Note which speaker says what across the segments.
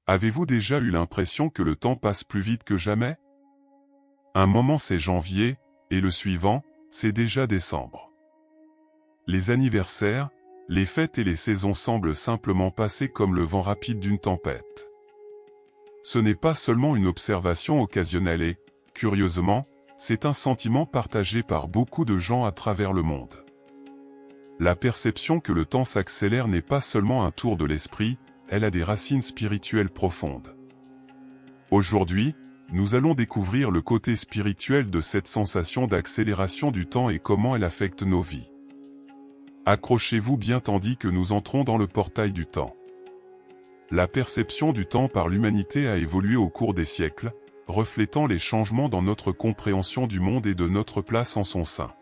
Speaker 1: Avez-vous déjà eu l'impression que le temps passe plus vite que jamais? Un moment c'est janvier, et le suivant, c'est déjà décembre. Les anniversaires, les fêtes et les saisons semblent simplement passer comme le vent rapide d'une tempête. Ce n'est pas seulement une observation occasionnelle et, curieusement, c'est un sentiment partagé par beaucoup de gens à travers le monde. La perception que le temps s'accélère n'est pas seulement un tour de l'esprit, elle a des racines spirituelles profondes. Aujourd'hui, nous allons découvrir le côté spirituel de cette sensation d'accélération du temps et comment elle affecte nos vies. Accrochez-vous bien tandis que nous entrons dans le portail du temps. La perception du temps par l'humanité a évolué au cours des siècles, reflétant les changements dans notre compréhension du monde et de notre place en son sein.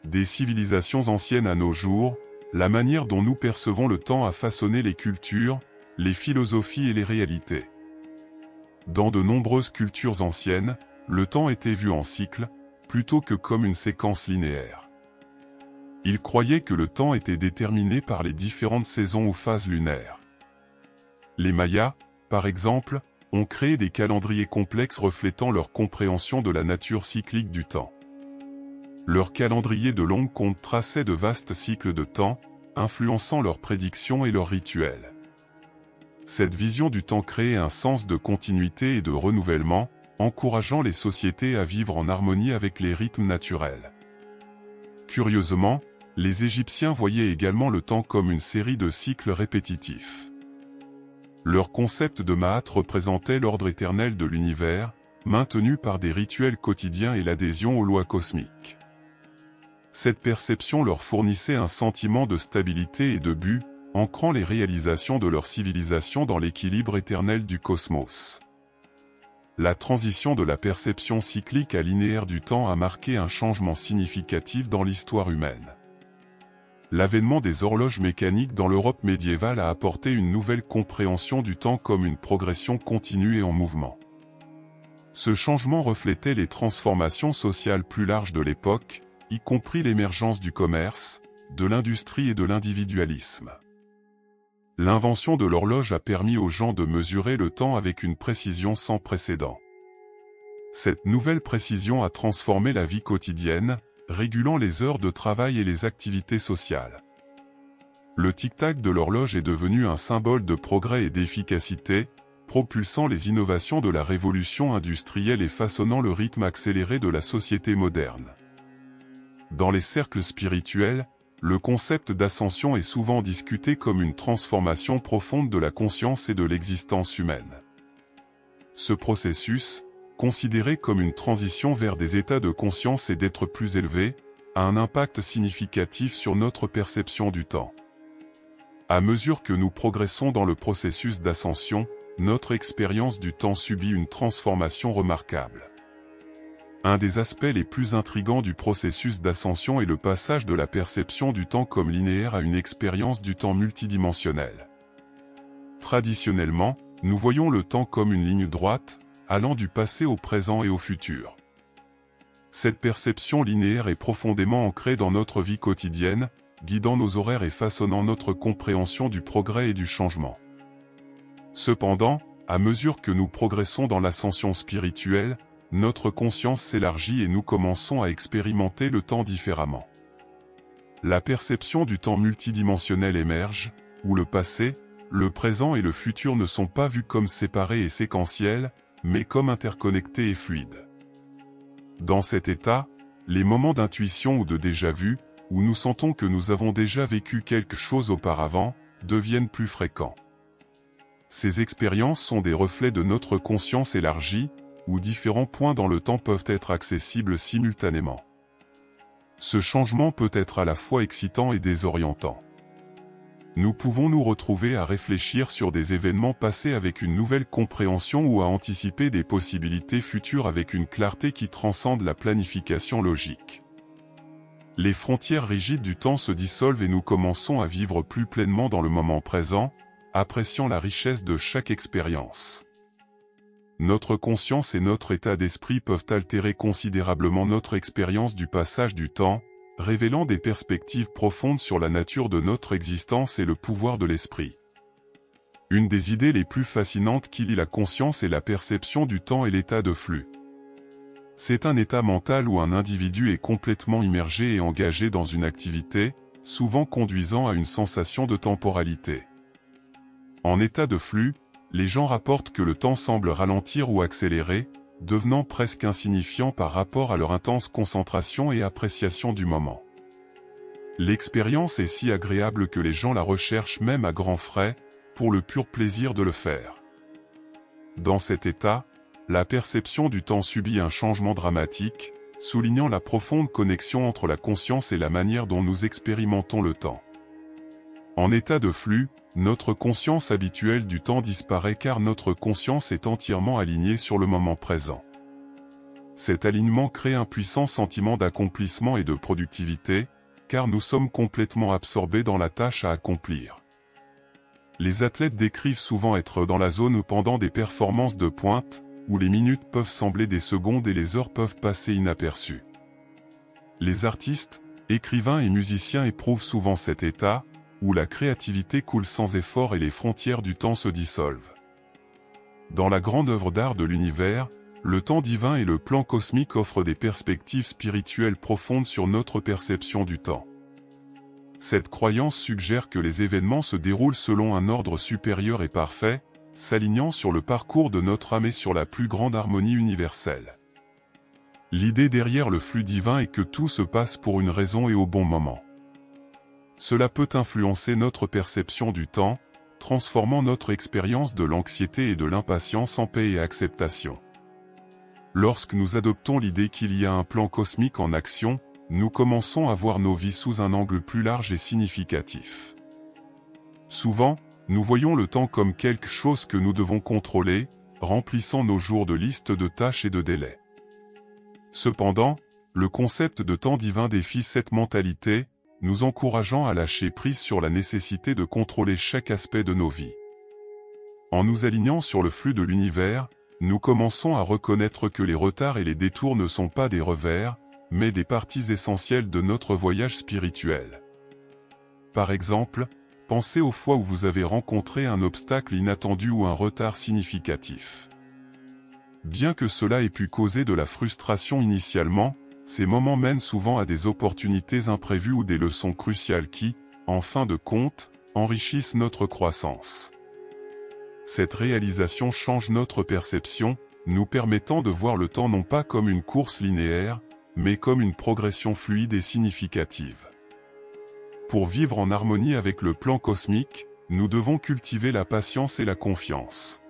Speaker 1: Des civilisations anciennes à nos jours, la manière dont nous percevons le temps a façonné les cultures, les philosophies et les réalités. Dans de nombreuses cultures anciennes, le temps était vu en cycle, plutôt que comme une séquence linéaire. Ils croyaient que le temps était déterminé par les différentes saisons ou phases lunaires. Les Mayas, par exemple, ont créé des calendriers complexes reflétant leur compréhension de la nature cyclique du temps. Leur calendrier de longue compte traçait de vastes cycles de temps, influençant leurs prédictions et leurs rituels. Cette vision du temps créait un sens de continuité et de renouvellement, encourageant les sociétés à vivre en harmonie avec les rythmes naturels. Curieusement, les Égyptiens voyaient également le temps comme une série de cycles répétitifs. Leur concept de Ma'at représentait l'ordre éternel de l'univers, maintenu par des rituels quotidiens et l'adhésion aux lois cosmiques. Cette perception leur fournissait un sentiment de stabilité et de but, ancrant les réalisations de leur civilisation dans l'équilibre éternel du cosmos. La transition de la perception cyclique à linéaire du temps a marqué un changement significatif dans l'histoire humaine. L'avènement des horloges mécaniques dans l'Europe médiévale a apporté une nouvelle compréhension du temps comme une progression continue et en mouvement. Ce changement reflétait les transformations sociales plus larges de l'époque, y compris l'émergence du commerce, de l'industrie et de l'individualisme. L'invention de l'horloge a permis aux gens de mesurer le temps avec une précision sans précédent. Cette nouvelle précision a transformé la vie quotidienne, régulant les heures de travail et les activités sociales. Le tic-tac de l'horloge est devenu un symbole de progrès et d'efficacité, propulsant les innovations de la révolution industrielle et façonnant le rythme accéléré de la société moderne. Dans les cercles spirituels, le concept d'ascension est souvent discuté comme une transformation profonde de la conscience et de l'existence humaine. Ce processus, considéré comme une transition vers des états de conscience et d'être plus élevés, a un impact significatif sur notre perception du temps. À mesure que nous progressons dans le processus d'ascension, notre expérience du temps subit une transformation remarquable. Un des aspects les plus intrigants du processus d'ascension est le passage de la perception du temps comme linéaire à une expérience du temps multidimensionnelle. Traditionnellement, nous voyons le temps comme une ligne droite, allant du passé au présent et au futur. Cette perception linéaire est profondément ancrée dans notre vie quotidienne, guidant nos horaires et façonnant notre compréhension du progrès et du changement. Cependant, à mesure que nous progressons dans l'ascension spirituelle, notre conscience s'élargit et nous commençons à expérimenter le temps différemment. La perception du temps multidimensionnel émerge, où le passé, le présent et le futur ne sont pas vus comme séparés et séquentiels, mais comme interconnectés et fluides. Dans cet état, les moments d'intuition ou de déjà-vu, où nous sentons que nous avons déjà vécu quelque chose auparavant, deviennent plus fréquents. Ces expériences sont des reflets de notre conscience élargie, où différents points dans le temps peuvent être accessibles simultanément. Ce changement peut être à la fois excitant et désorientant. Nous pouvons nous retrouver à réfléchir sur des événements passés avec une nouvelle compréhension ou à anticiper des possibilités futures avec une clarté qui transcende la planification logique. Les frontières rigides du temps se dissolvent et nous commençons à vivre plus pleinement dans le moment présent, appréciant la richesse de chaque expérience. Notre conscience et notre état d'esprit peuvent altérer considérablement notre expérience du passage du temps, révélant des perspectives profondes sur la nature de notre existence et le pouvoir de l'esprit. Une des idées les plus fascinantes qui lie la conscience et la perception du temps est l'état de flux. C'est un état mental où un individu est complètement immergé et engagé dans une activité, souvent conduisant à une sensation de temporalité. En état de flux, les gens rapportent que le temps semble ralentir ou accélérer, devenant presque insignifiant par rapport à leur intense concentration et appréciation du moment. L'expérience est si agréable que les gens la recherchent même à grands frais, pour le pur plaisir de le faire. Dans cet état, la perception du temps subit un changement dramatique, soulignant la profonde connexion entre la conscience et la manière dont nous expérimentons le temps. En état de flux, notre conscience habituelle du temps disparaît car notre conscience est entièrement alignée sur le moment présent. Cet alignement crée un puissant sentiment d'accomplissement et de productivité, car nous sommes complètement absorbés dans la tâche à accomplir. Les athlètes décrivent souvent être dans la zone pendant des performances de pointe, où les minutes peuvent sembler des secondes et les heures peuvent passer inaperçues. Les artistes, écrivains et musiciens éprouvent souvent cet état, où la créativité coule sans effort et les frontières du temps se dissolvent. Dans la grande œuvre d'art de l'univers, le temps divin et le plan cosmique offrent des perspectives spirituelles profondes sur notre perception du temps. Cette croyance suggère que les événements se déroulent selon un ordre supérieur et parfait, s'alignant sur le parcours de notre âme et sur la plus grande harmonie universelle. L'idée derrière le flux divin est que tout se passe pour une raison et au bon moment. Cela peut influencer notre perception du temps, transformant notre expérience de l'anxiété et de l'impatience en paix et acceptation. Lorsque nous adoptons l'idée qu'il y a un plan cosmique en action, nous commençons à voir nos vies sous un angle plus large et significatif. Souvent, nous voyons le temps comme quelque chose que nous devons contrôler, remplissant nos jours de listes de tâches et de délais. Cependant, le concept de temps divin défie cette mentalité, nous encourageant à lâcher prise sur la nécessité de contrôler chaque aspect de nos vies. En nous alignant sur le flux de l'univers, nous commençons à reconnaître que les retards et les détours ne sont pas des revers, mais des parties essentielles de notre voyage spirituel. Par exemple, pensez aux fois où vous avez rencontré un obstacle inattendu ou un retard significatif. Bien que cela ait pu causer de la frustration initialement, ces moments mènent souvent à des opportunités imprévues ou des leçons cruciales qui, en fin de compte, enrichissent notre croissance. Cette réalisation change notre perception, nous permettant de voir le temps non pas comme une course linéaire, mais comme une progression fluide et significative. Pour vivre en harmonie avec le plan cosmique, nous devons cultiver la patience et la confiance.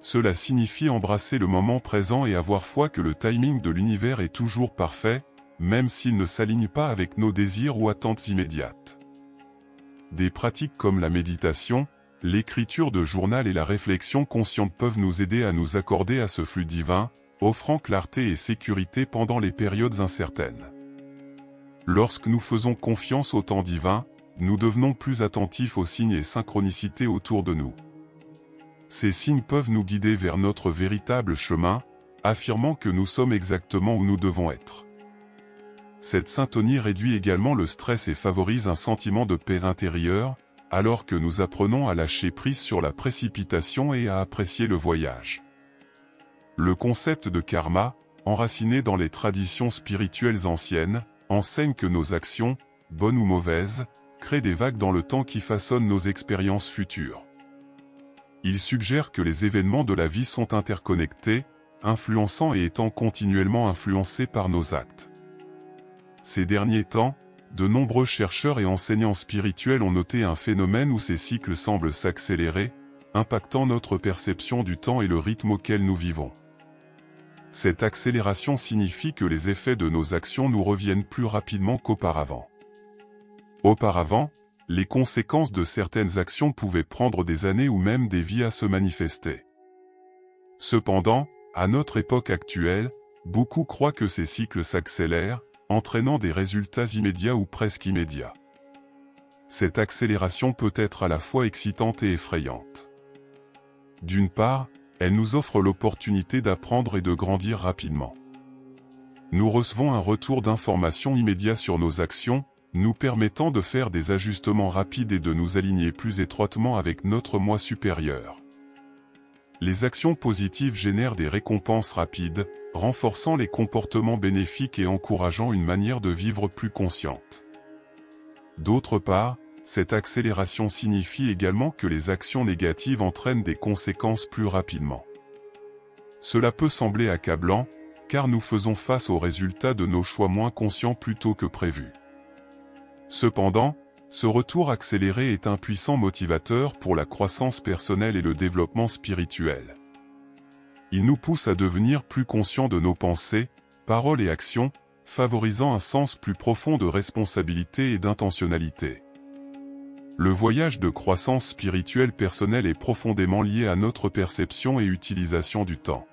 Speaker 1: Cela signifie embrasser le moment présent et avoir foi que le timing de l'univers est toujours parfait, même s'il ne s'aligne pas avec nos désirs ou attentes immédiates. Des pratiques comme la méditation, l'écriture de journal et la réflexion consciente peuvent nous aider à nous accorder à ce flux divin, offrant clarté et sécurité pendant les périodes incertaines. Lorsque nous faisons confiance au temps divin, nous devenons plus attentifs aux signes et synchronicités autour de nous. Ces signes peuvent nous guider vers notre véritable chemin, affirmant que nous sommes exactement où nous devons être. Cette syntonie réduit également le stress et favorise un sentiment de paix intérieure, alors que nous apprenons à lâcher prise sur la précipitation et à apprécier le voyage. Le concept de karma, enraciné dans les traditions spirituelles anciennes, enseigne que nos actions, bonnes ou mauvaises, créent des vagues dans le temps qui façonnent nos expériences futures. Il suggère que les événements de la vie sont interconnectés, influençant et étant continuellement influencés par nos actes. Ces derniers temps, de nombreux chercheurs et enseignants spirituels ont noté un phénomène où ces cycles semblent s'accélérer, impactant notre perception du temps et le rythme auquel nous vivons. Cette accélération signifie que les effets de nos actions nous reviennent plus rapidement qu'auparavant. Auparavant, les conséquences de certaines actions pouvaient prendre des années ou même des vies à se manifester. Cependant, à notre époque actuelle, beaucoup croient que ces cycles s'accélèrent, entraînant des résultats immédiats ou presque immédiats. Cette accélération peut être à la fois excitante et effrayante. D'une part, elle nous offre l'opportunité d'apprendre et de grandir rapidement. Nous recevons un retour d'informations immédiat sur nos actions, nous permettant de faire des ajustements rapides et de nous aligner plus étroitement avec notre moi supérieur. Les actions positives génèrent des récompenses rapides, renforçant les comportements bénéfiques et encourageant une manière de vivre plus consciente. D'autre part, cette accélération signifie également que les actions négatives entraînent des conséquences plus rapidement. Cela peut sembler accablant, car nous faisons face aux résultats de nos choix moins conscients plus tôt que prévu. Cependant, ce retour accéléré est un puissant motivateur pour la croissance personnelle et le développement spirituel. Il nous pousse à devenir plus conscients de nos pensées, paroles et actions, favorisant un sens plus profond de responsabilité et d'intentionnalité. Le voyage de croissance spirituelle personnelle est profondément lié à notre perception et utilisation du temps.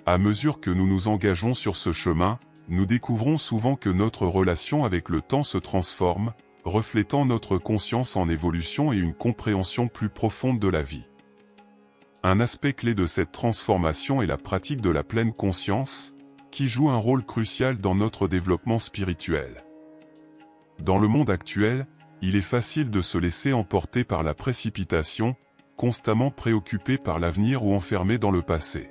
Speaker 1: À mesure que nous nous engageons sur ce chemin, nous découvrons souvent que notre relation avec le temps se transforme, reflétant notre conscience en évolution et une compréhension plus profonde de la vie. Un aspect clé de cette transformation est la pratique de la pleine conscience, qui joue un rôle crucial dans notre développement spirituel. Dans le monde actuel, il est facile de se laisser emporter par la précipitation, constamment préoccupé par l'avenir ou enfermé dans le passé.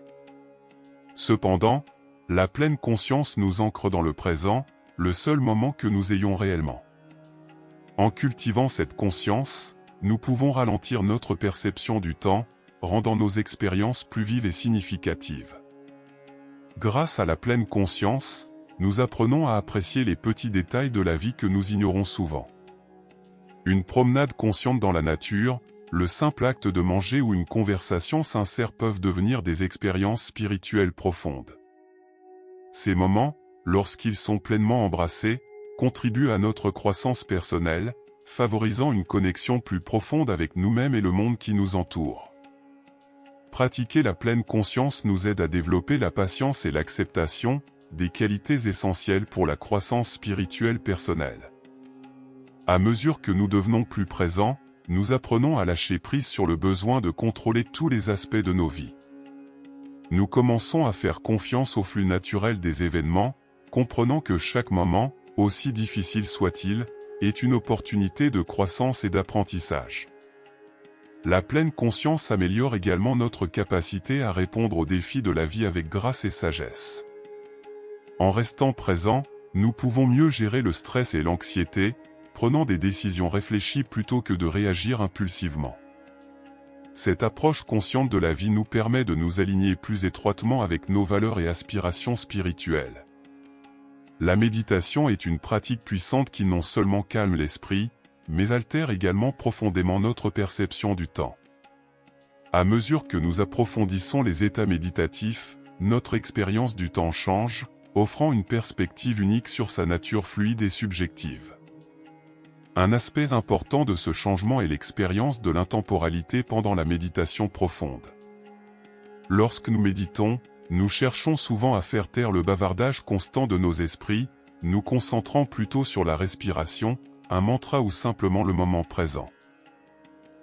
Speaker 1: Cependant, la pleine conscience nous ancre dans le présent, le seul moment que nous ayons réellement. En cultivant cette conscience, nous pouvons ralentir notre perception du temps, rendant nos expériences plus vives et significatives. Grâce à la pleine conscience, nous apprenons à apprécier les petits détails de la vie que nous ignorons souvent. Une promenade consciente dans la nature, le simple acte de manger ou une conversation sincère peuvent devenir des expériences spirituelles profondes. Ces moments, lorsqu'ils sont pleinement embrassés, contribuent à notre croissance personnelle, favorisant une connexion plus profonde avec nous-mêmes et le monde qui nous entoure. Pratiquer la pleine conscience nous aide à développer la patience et l'acceptation, des qualités essentielles pour la croissance spirituelle personnelle. À mesure que nous devenons plus présents, nous apprenons à lâcher prise sur le besoin de contrôler tous les aspects de nos vies. Nous commençons à faire confiance au flux naturel des événements, comprenant que chaque moment, aussi difficile soit-il, est une opportunité de croissance et d'apprentissage. La pleine conscience améliore également notre capacité à répondre aux défis de la vie avec grâce et sagesse. En restant présents, nous pouvons mieux gérer le stress et l'anxiété, prenant des décisions réfléchies plutôt que de réagir impulsivement. Cette approche consciente de la vie nous permet de nous aligner plus étroitement avec nos valeurs et aspirations spirituelles. La méditation est une pratique puissante qui non seulement calme l'esprit, mais altère également profondément notre perception du temps. À mesure que nous approfondissons les états méditatifs, notre expérience du temps change, offrant une perspective unique sur sa nature fluide et subjective. Un aspect important de ce changement est l'expérience de l'intemporalité pendant la méditation profonde. Lorsque nous méditons, nous cherchons souvent à faire taire le bavardage constant de nos esprits, nous concentrant plutôt sur la respiration, un mantra ou simplement le moment présent.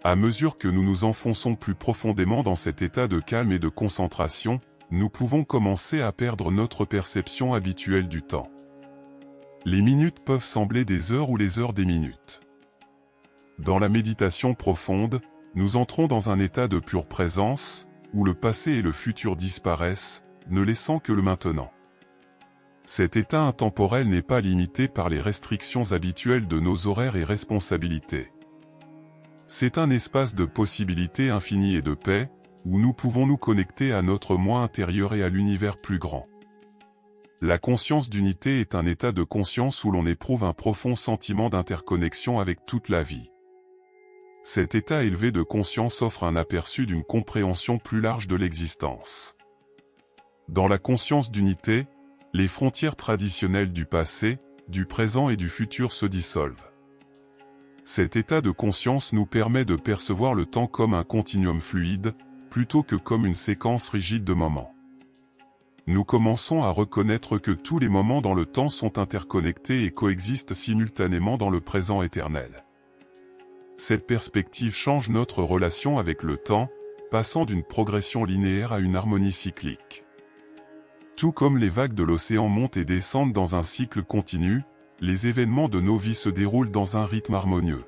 Speaker 1: À mesure que nous nous enfonçons plus profondément dans cet état de calme et de concentration, nous pouvons commencer à perdre notre perception habituelle du temps. Les minutes peuvent sembler des heures ou les heures des minutes. Dans la méditation profonde, nous entrons dans un état de pure présence, où le passé et le futur disparaissent, ne laissant que le maintenant. Cet état intemporel n'est pas limité par les restrictions habituelles de nos horaires et responsabilités. C'est un espace de possibilités infinies et de paix, où nous pouvons nous connecter à notre moi intérieur et à l'univers plus grand. La conscience d'unité est un état de conscience où l'on éprouve un profond sentiment d'interconnexion avec toute la vie. Cet état élevé de conscience offre un aperçu d'une compréhension plus large de l'existence. Dans la conscience d'unité, les frontières traditionnelles du passé, du présent et du futur se dissolvent. Cet état de conscience nous permet de percevoir le temps comme un continuum fluide, plutôt que comme une séquence rigide de moments. Nous commençons à reconnaître que tous les moments dans le temps sont interconnectés et coexistent simultanément dans le présent éternel. Cette perspective change notre relation avec le temps, passant d'une progression linéaire à une harmonie cyclique. Tout comme les vagues de l'océan montent et descendent dans un cycle continu, les événements de nos vies se déroulent dans un rythme harmonieux.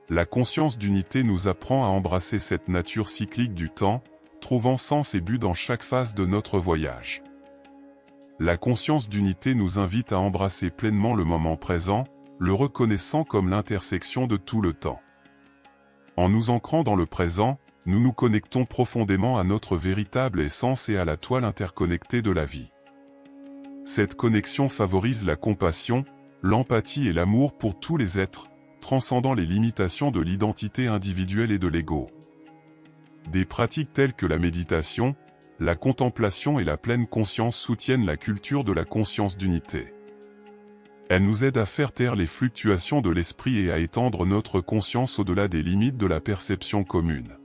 Speaker 1: La conscience d'unité nous apprend à embrasser cette nature cyclique du temps, trouvant sens et but dans chaque phase de notre voyage. La conscience d'unité nous invite à embrasser pleinement le moment présent, le reconnaissant comme l'intersection de tout le temps. En nous ancrant dans le présent, nous nous connectons profondément à notre véritable essence et à la toile interconnectée de la vie. Cette connexion favorise la compassion, l'empathie et l'amour pour tous les êtres, transcendant les limitations de l'identité individuelle et de l'ego. Des pratiques telles que la méditation, la contemplation et la pleine conscience soutiennent la culture de la conscience d'unité. Elles nous aident à faire taire les fluctuations de l'esprit et à étendre notre conscience au-delà des limites de la perception commune.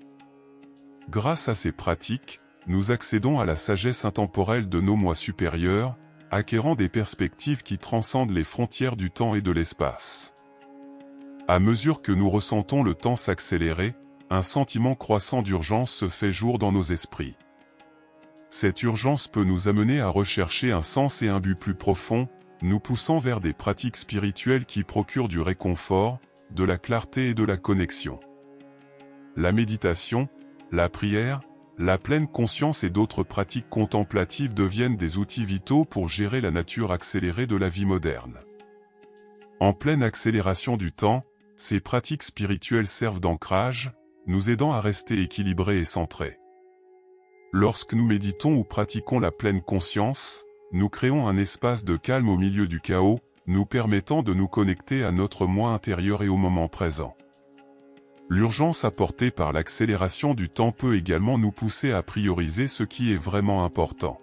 Speaker 1: Grâce à ces pratiques, nous accédons à la sagesse intemporelle de nos moi supérieurs, acquérant des perspectives qui transcendent les frontières du temps et de l'espace. À mesure que nous ressentons le temps s'accélérer, un sentiment croissant d'urgence se fait jour dans nos esprits. Cette urgence peut nous amener à rechercher un sens et un but plus profond, nous poussant vers des pratiques spirituelles qui procurent du réconfort, de la clarté et de la connexion. La méditation, la prière, la pleine conscience et d'autres pratiques contemplatives deviennent des outils vitaux pour gérer la nature accélérée de la vie moderne. En pleine accélération du temps, ces pratiques spirituelles servent d'ancrage, nous aidant à rester équilibrés et centrés. Lorsque nous méditons ou pratiquons la pleine conscience, nous créons un espace de calme au milieu du chaos, nous permettant de nous connecter à notre moi intérieur et au moment présent. L'urgence apportée par l'accélération du temps peut également nous pousser à prioriser ce qui est vraiment important.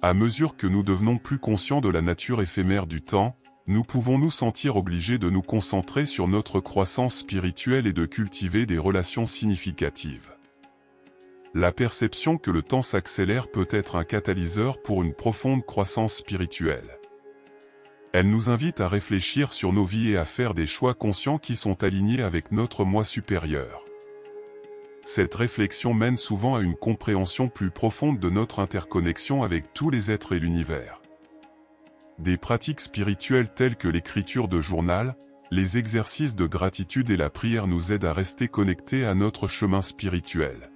Speaker 1: À mesure que nous devenons plus conscients de la nature éphémère du temps, nous pouvons nous sentir obligés de nous concentrer sur notre croissance spirituelle et de cultiver des relations significatives. La perception que le temps s'accélère peut être un catalyseur pour une profonde croissance spirituelle. Elle nous invite à réfléchir sur nos vies et à faire des choix conscients qui sont alignés avec notre moi supérieur. Cette réflexion mène souvent à une compréhension plus profonde de notre interconnexion avec tous les êtres et l'univers. Des pratiques spirituelles telles que l'écriture de journal, les exercices de gratitude et la prière nous aident à rester connectés à notre chemin spirituel.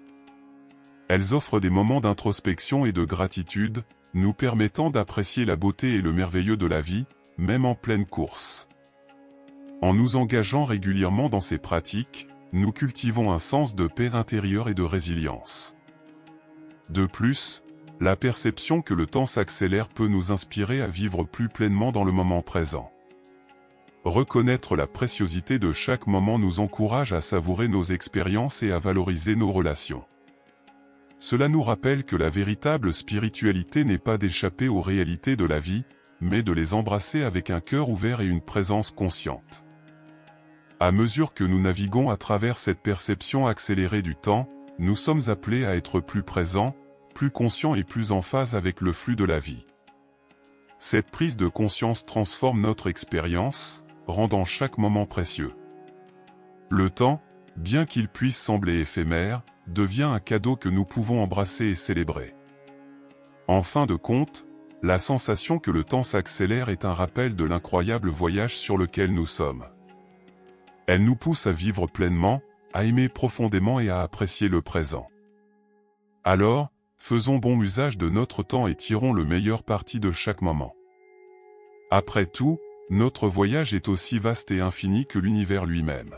Speaker 1: Elles offrent des moments d'introspection et de gratitude, nous permettant d'apprécier la beauté et le merveilleux de la vie, même en pleine course. En nous engageant régulièrement dans ces pratiques, nous cultivons un sens de paix intérieure et de résilience. De plus, la perception que le temps s'accélère peut nous inspirer à vivre plus pleinement dans le moment présent. Reconnaître la préciosité de chaque moment nous encourage à savourer nos expériences et à valoriser nos relations. Cela nous rappelle que la véritable spiritualité n'est pas d'échapper aux réalités de la vie, mais de les embrasser avec un cœur ouvert et une présence consciente. À mesure que nous naviguons à travers cette perception accélérée du temps, nous sommes appelés à être plus présents, plus conscients et plus en phase avec le flux de la vie. Cette prise de conscience transforme notre expérience, rendant chaque moment précieux. Le temps, bien qu'il puisse sembler éphémère, devient un cadeau que nous pouvons embrasser et célébrer. En fin de compte, la sensation que le temps s'accélère est un rappel de l'incroyable voyage sur lequel nous sommes. Elle nous pousse à vivre pleinement, à aimer profondément et à apprécier le présent. Alors, faisons bon usage de notre temps et tirons le meilleur parti de chaque moment. Après tout, notre voyage est aussi vaste et infini que l'univers lui-même.